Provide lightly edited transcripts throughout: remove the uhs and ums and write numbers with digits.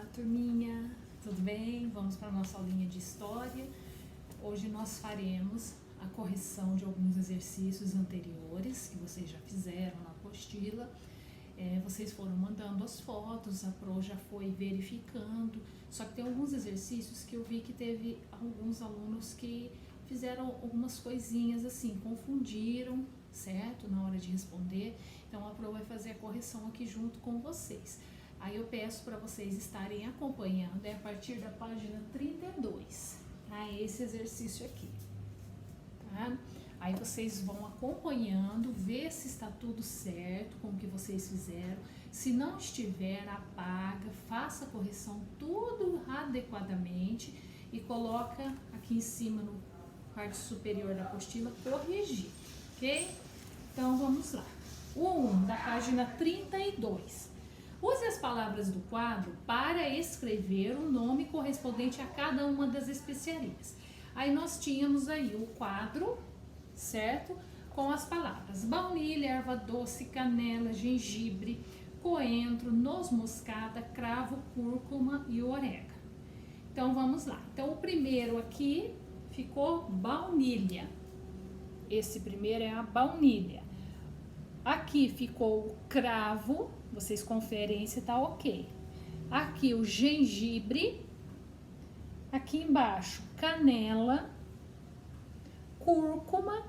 Olá, turminha, tudo bem? Vamos para a nossa aulinha de história. Hoje nós faremos a correção de alguns exercícios anteriores que vocês já fizeram na apostila. Vocês foram mandando as fotos, a Pro já foi verificando, só que tem alguns exercícios que eu vi que teve alguns alunos que fizeram algumas coisinhas assim, confundiram, certo? Na hora de responder, então a Pro vai fazer a correção aqui junto com vocês. Aí eu peço para vocês estarem acompanhando, a partir da página 32, tá? Esse exercício aqui, tá? Aí vocês vão acompanhando, ver se está tudo certo com o que vocês fizeram. Se não estiver, apaga, faça a correção tudo adequadamente e coloca aqui em cima no parte superior da apostila corrigir, ok? Então vamos lá. O 1 da página 32. Use as palavras do quadro para escrever o nome correspondente a cada uma das especiarias. Aí nós tínhamos aí o quadro, certo? Com as palavras baunilha, erva doce, canela, gengibre, coentro, noz moscada, cravo, cúrcuma e orégano. Então vamos lá. Então o primeiro aqui ficou baunilha. Esse primeiro é a baunilha. Aqui ficou o cravo, vocês conferem se tá ok. Aqui o gengibre, aqui embaixo canela, cúrcuma,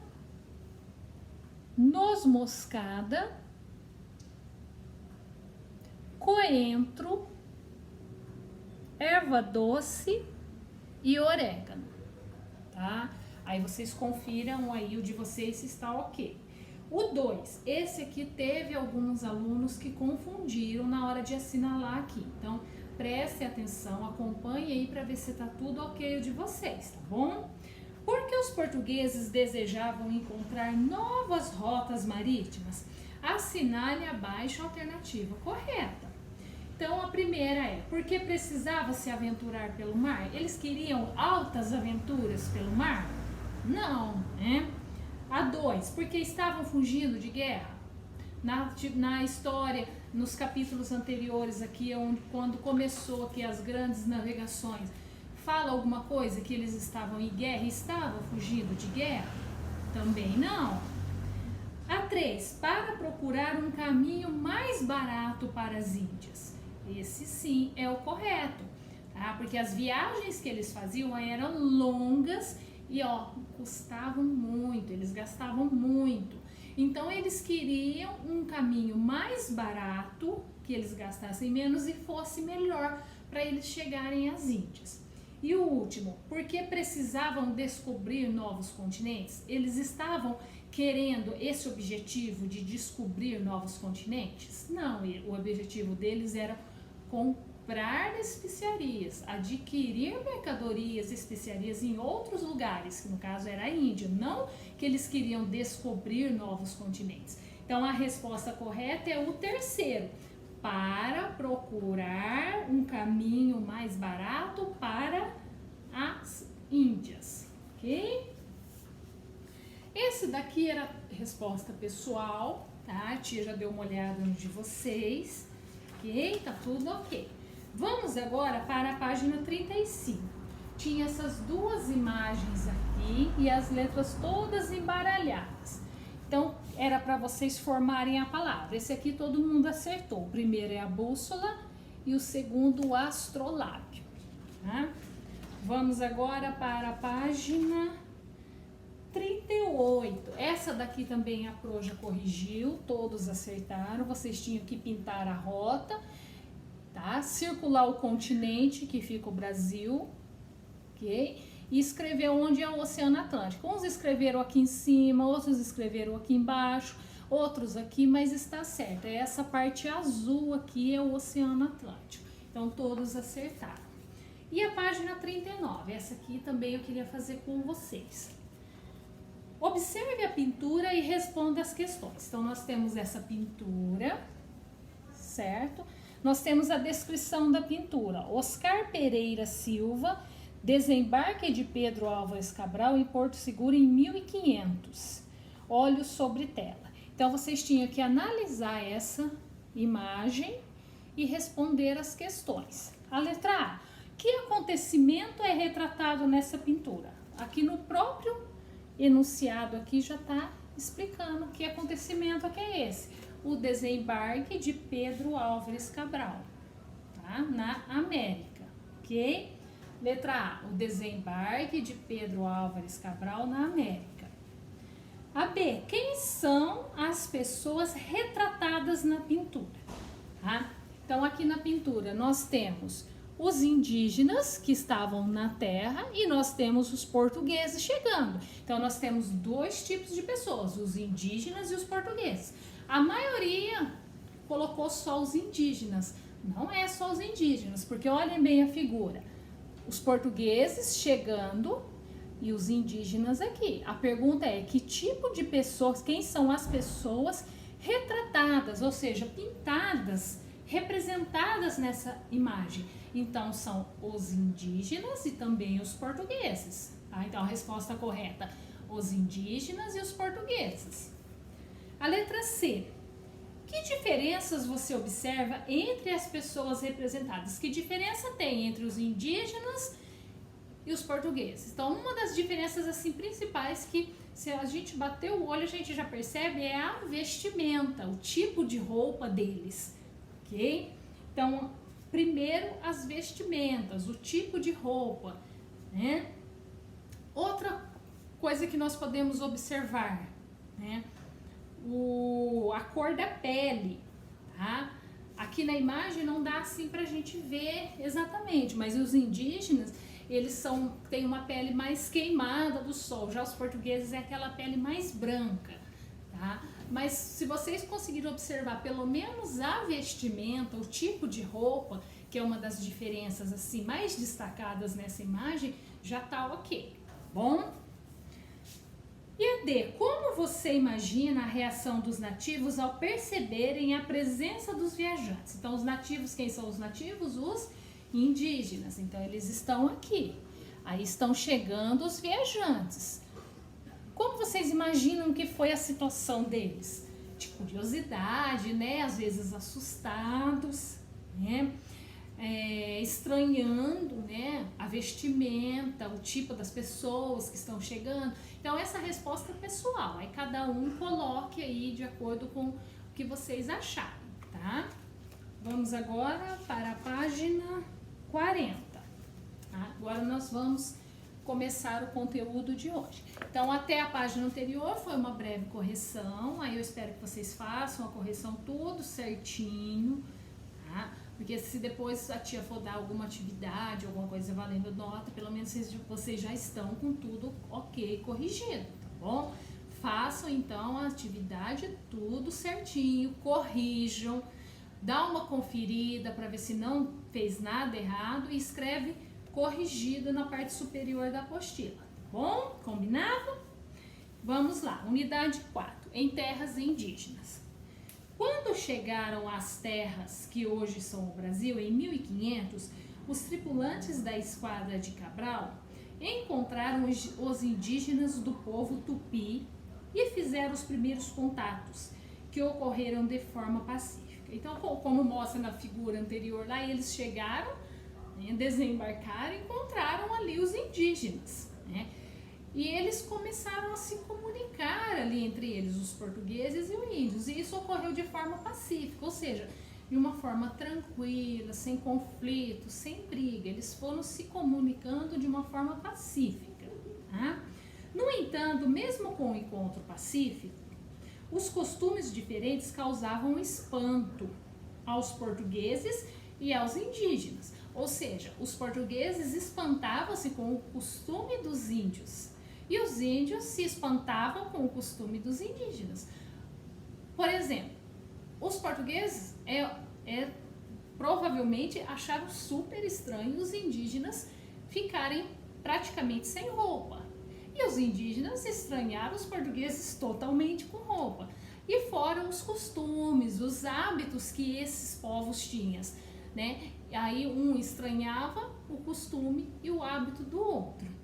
noz moscada, coentro, erva doce e orégano, tá? Aí vocês confiram aí o de vocês se está ok. O 2, esse aqui teve alguns alunos que confundiram na hora de assinalar aqui. Então, preste atenção, acompanhe aí para ver se está tudo ok o de vocês, tá bom? Porque os portugueses desejavam encontrar novas rotas marítimas, assinale abaixo a alternativa correta. Então, a primeira é, porque precisava se aventurar pelo mar? Eles queriam altas aventuras pelo mar? Não, né? A 2, porque estavam fugindo de guerra. Na história, nos capítulos anteriores aqui, quando começou aqui as grandes navegações, fala alguma coisa que eles estavam em guerra, estavam fugindo de guerra? Também não. A 3, para procurar um caminho mais barato para as Índias. Esse sim é o correto, tá? Porque as viagens que eles faziam eram longas e custavam muito, eles gastavam muito. Então eles queriam um caminho mais barato, que eles gastassem menos e fosse melhor para eles chegarem às Índias. E o último, porque precisavam descobrir novos continentes? Eles estavam querendo esse objetivo de descobrir novos continentes? Não, o objetivo deles era comprar especiarias, adquirir mercadorias e especiarias em outros lugares, que no caso era a Índia, não que eles queriam descobrir novos continentes. Então a resposta correta é o terceiro, para procurar um caminho mais barato para as Índias, ok? Esse daqui era a resposta pessoal, tá? A tia já deu uma olhada no de vocês. Ok, tá tudo ok. Vamos agora para a página 35. Tinha essas duas imagens aqui e as letras todas embaralhadas. Então, era para vocês formarem a palavra. Esse aqui todo mundo acertou. O primeiro é a bússola e o segundo o astrolábio. Tá? Vamos agora para a página 38. Essa daqui também a Pro já corrigiu, todos acertaram. Vocês tinham que pintar a rota, tá? Circular o continente, que fica o Brasil, ok? E escrever onde é o Oceano Atlântico. Uns escreveram aqui em cima, outros escreveram aqui embaixo, outros aqui, mas está certo. Essa parte azul aqui é o Oceano Atlântico. Então todos acertaram. E a página 39, essa aqui também eu queria fazer com vocês. Observe a pintura e responda as questões. Então, nós temos essa pintura, certo? Nós temos a descrição da pintura. Oscar Pereira Silva, desembarque de Pedro Álvares Cabral em Porto Seguro em 1500. Olhos sobre tela. Então, vocês tinham que analisar essa imagem e responder as questões. A letra A. Que acontecimento é retratado nessa pintura? Aqui no próprio enunciado aqui já está explicando que acontecimento que é esse. O desembarque de Pedro Álvares Cabral, tá? Na América, ok? Letra A. O desembarque de Pedro Álvares Cabral na América. A B. Quem são as pessoas retratadas na pintura? Tá? Então, aqui na pintura nós temos os indígenas que estavam na terra e nós temos os portugueses chegando. Então, nós temos dois tipos de pessoas, os indígenas e os portugueses. A maioria colocou só os indígenas. Não é só os indígenas, porque olhem bem a figura. Os portugueses chegando e os indígenas aqui. A pergunta é, que tipo de pessoas, quem são as pessoas retratadas, ou seja, pintadas, representadas nessa imagem? Então, são os indígenas e também os portugueses. Tá? Então, a resposta correta, os indígenas e os portugueses. A letra C. Que diferenças você observa entre as pessoas representadas? Que diferença tem entre os indígenas e os portugueses? Então, uma das diferenças assim principais que, se a gente bater o olho, a gente já percebe, é a vestimenta, o tipo de roupa deles, ok? Então, primeiro as vestimentas, o tipo de roupa, né? Outra coisa que nós podemos observar, né? A cor da pele, tá? Aqui na imagem não dá assim pra gente ver exatamente, mas os indígenas, eles têm uma pele mais queimada do sol, já os portugueses é aquela pele mais branca, tá? Mas se vocês conseguirem observar pelo menos a vestimenta, o tipo de roupa, que é uma das diferenças assim mais destacadas nessa imagem, já tá ok, tá bom? E a D, como você imagina a reação dos nativos ao perceberem a presença dos viajantes? Então, os nativos, quem são os nativos? Os indígenas. Então, eles estão aqui. Aí estão chegando os viajantes. Como vocês imaginam que foi a situação deles? De curiosidade, né? Às vezes assustados, né? Estranhando, né, a vestimenta, o tipo das pessoas que estão chegando. Então, essa resposta é pessoal, aí cada um coloque aí de acordo com o que vocês acharem, tá? Vamos agora para a página 40. Tá? Agora nós vamos começar o conteúdo de hoje. Então, até a página anterior foi uma breve correção, aí eu espero que vocês façam a correção tudo certinho, tá? Porque se depois a tia for dar alguma atividade, alguma coisa valendo nota, pelo menos vocês já estão com tudo ok, corrigido, tá bom? Façam então a atividade tudo certinho, corrijam, dá uma conferida para ver se não fez nada errado e escreve corrigido na parte superior da apostila, tá bom? Combinado? Vamos lá, unidade 4, em terras indígenas. Quando chegaram às terras que hoje são o Brasil, em 1500, os tripulantes da esquadra de Cabral encontraram os indígenas do povo Tupi e fizeram os primeiros contatos, que ocorreram de forma pacífica. Então, como mostra na figura anterior lá, eles chegaram, né, desembarcaram e encontraram ali os indígenas, né? E eles começaram a se comunicar ali entre eles, os portugueses e os índios. E isso ocorreu de forma pacífica, ou seja, de uma forma tranquila, sem conflito, sem briga. Eles foram se comunicando de uma forma pacífica, tá? No entanto, mesmo com o encontro pacífico, os costumes diferentes causavam espanto aos portugueses e aos indígenas. Ou seja, os portugueses espantavam-se com o costume dos índios. E os índios se espantavam com o costume dos indígenas. Por exemplo, os portugueses provavelmente acharam super estranho os indígenas ficarem praticamente sem roupa. E os indígenas estranharam os portugueses totalmente com roupa. E fora os costumes, os hábitos que esses povos tinham, né? Aí um estranhava o costume e o hábito do outro.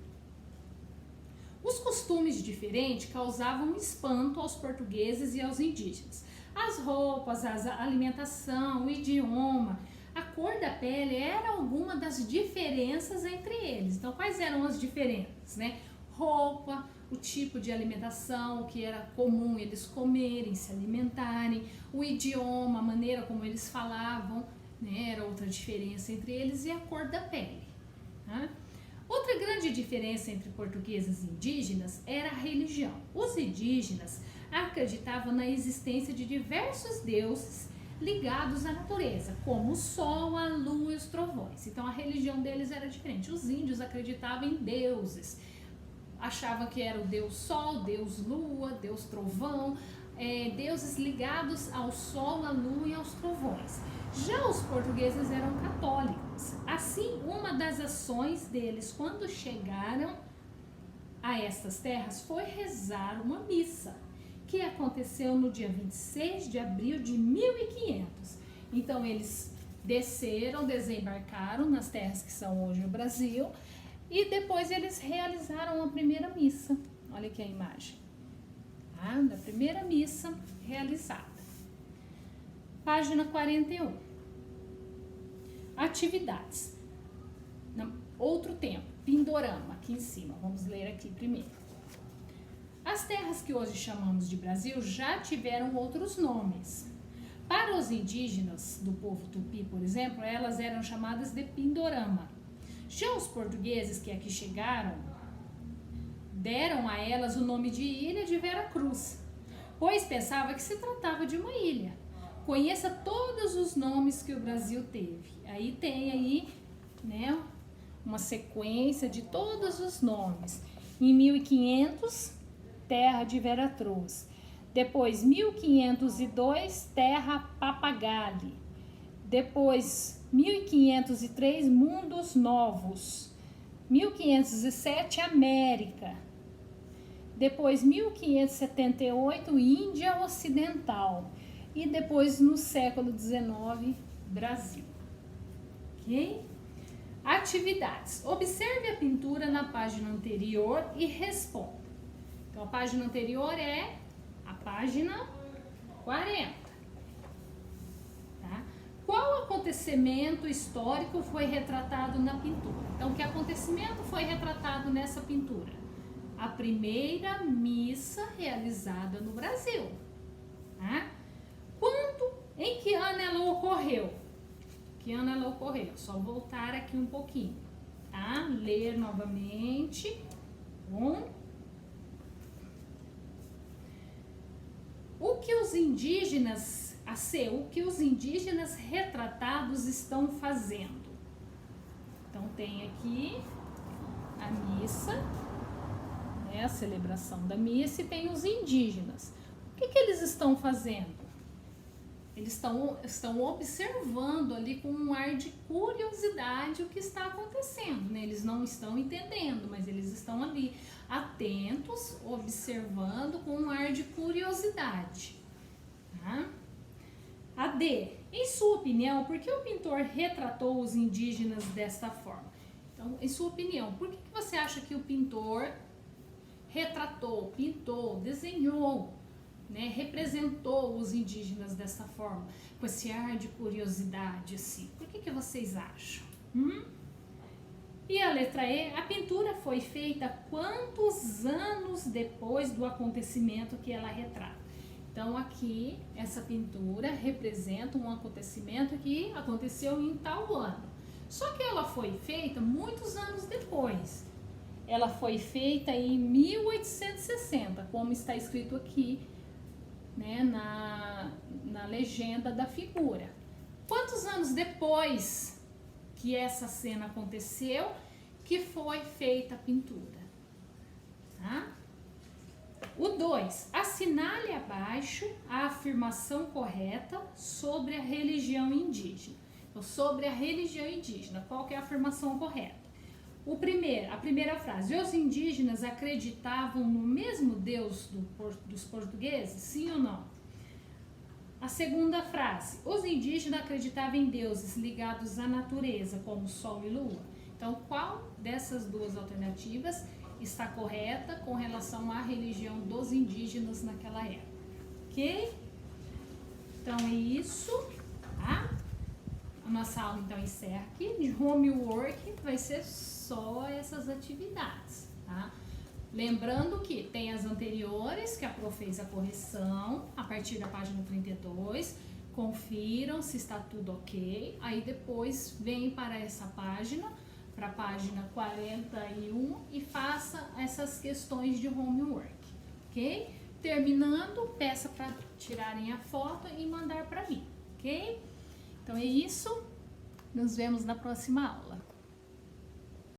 Os costumes diferentes causavam espanto aos portugueses e aos indígenas. As roupas, a alimentação, o idioma, a cor da pele era alguma das diferenças entre eles. Então, quais eram as diferenças, né? Roupa, o tipo de alimentação, o que era comum eles comerem, se alimentarem, o idioma, a maneira como eles falavam, né? Era outra diferença entre eles, e a cor da pele. Tá? Outra grande diferença entre portugueses e indígenas era a religião. Os indígenas acreditavam na existência de diversos deuses ligados à natureza, como o sol, a lua e os trovões. Então a religião deles era diferente. Os índios acreditavam em deuses, achavam que era o deus sol, deus lua, deus trovão, deuses ligados ao sol, à lua e aos trovões. Já os portugueses eram católicos. Assim, uma das ações deles quando chegaram a estas terras foi rezar uma missa, que aconteceu no dia 26 de abril de 1500. Então eles desceram, desembarcaram nas terras que são hoje o Brasil, e depois eles realizaram a primeira missa. Olha aqui a imagem, tá? Da primeira missa realizada. Página 41. Atividades. Outro tempo, Pindorama, aqui em cima. Vamos ler aqui primeiro. As terras que hoje chamamos de Brasil já tiveram outros nomes. Para os indígenas do povo Tupi, por exemplo, elas eram chamadas de Pindorama. Já os portugueses que aqui chegaram deram a elas o nome de Ilha de Veracruz, pois pensava que se tratava de uma ilha. Conheça todos os nomes que o Brasil teve. Aí tem aí, né, uma sequência de todos os nomes. Em 1500, terra de Veracruz. Depois, 1502, terra Papagali. Depois, 1503, Mundos Novos. 1507, América. Depois, 1578, Índia Ocidental. E depois, no século XIX, Brasil. Ok? Atividades. Observe a pintura na página anterior e responda. Então, a página anterior é a página 40. Tá? Qual acontecimento histórico foi retratado na pintura? Então, que acontecimento foi retratado nessa pintura? A primeira missa realizada no Brasil. Tá? Em que ano ela ocorreu? Que ano ela ocorreu? Só voltar aqui um pouquinho, tá? Ler novamente. Bom. O que os indígenas retratados estão fazendo? Então tem aqui a missa, né, a celebração da missa, e tem os indígenas. O que eles estão fazendo? Eles estão observando ali com um ar de curiosidade o que está acontecendo, né? Eles não estão entendendo, mas eles estão ali atentos, observando com um ar de curiosidade. Tá? A D. Em sua opinião, por que o pintor retratou os indígenas desta forma? Então, em sua opinião, por que você acha que o pintor retratou, pintou, desenhou, né, representou os indígenas dessa forma, com esse ar de curiosidade, assim? Por que vocês acham? E a letra E, a pintura foi feita quantos anos depois do acontecimento que ela retrata? Então aqui, essa pintura representa um acontecimento que aconteceu em tal ano. Só que ela foi feita muitos anos depois. Ela foi feita em 1860, como está escrito aqui, né, na legenda da figura. Quantos anos depois que essa cena aconteceu que foi feita a pintura? Tá? O 2. Assinale abaixo a afirmação correta sobre a religião indígena. Então, sobre a religião indígena, qual que é a afirmação correta? A primeira frase, os indígenas acreditavam no mesmo Deus dos portugueses? Sim ou não? A segunda frase, os indígenas acreditavam em deuses ligados à natureza, como sol e lua? Então, qual dessas duas alternativas está correta com relação à religião dos indígenas naquela época? Ok? Então, é isso, tá? nossa aula então encerra aqui. De homework vai ser só essas atividades, tá? Lembrando que tem as anteriores, que a prof fez a correção a partir da página 32. Confiram se está tudo ok. Aí depois vem para essa página, para a página 41 e faça essas questões de homework, ok? Terminando, peça para tirarem a foto e mandar para mim, ok? Então é isso. Nos vemos na próxima aula.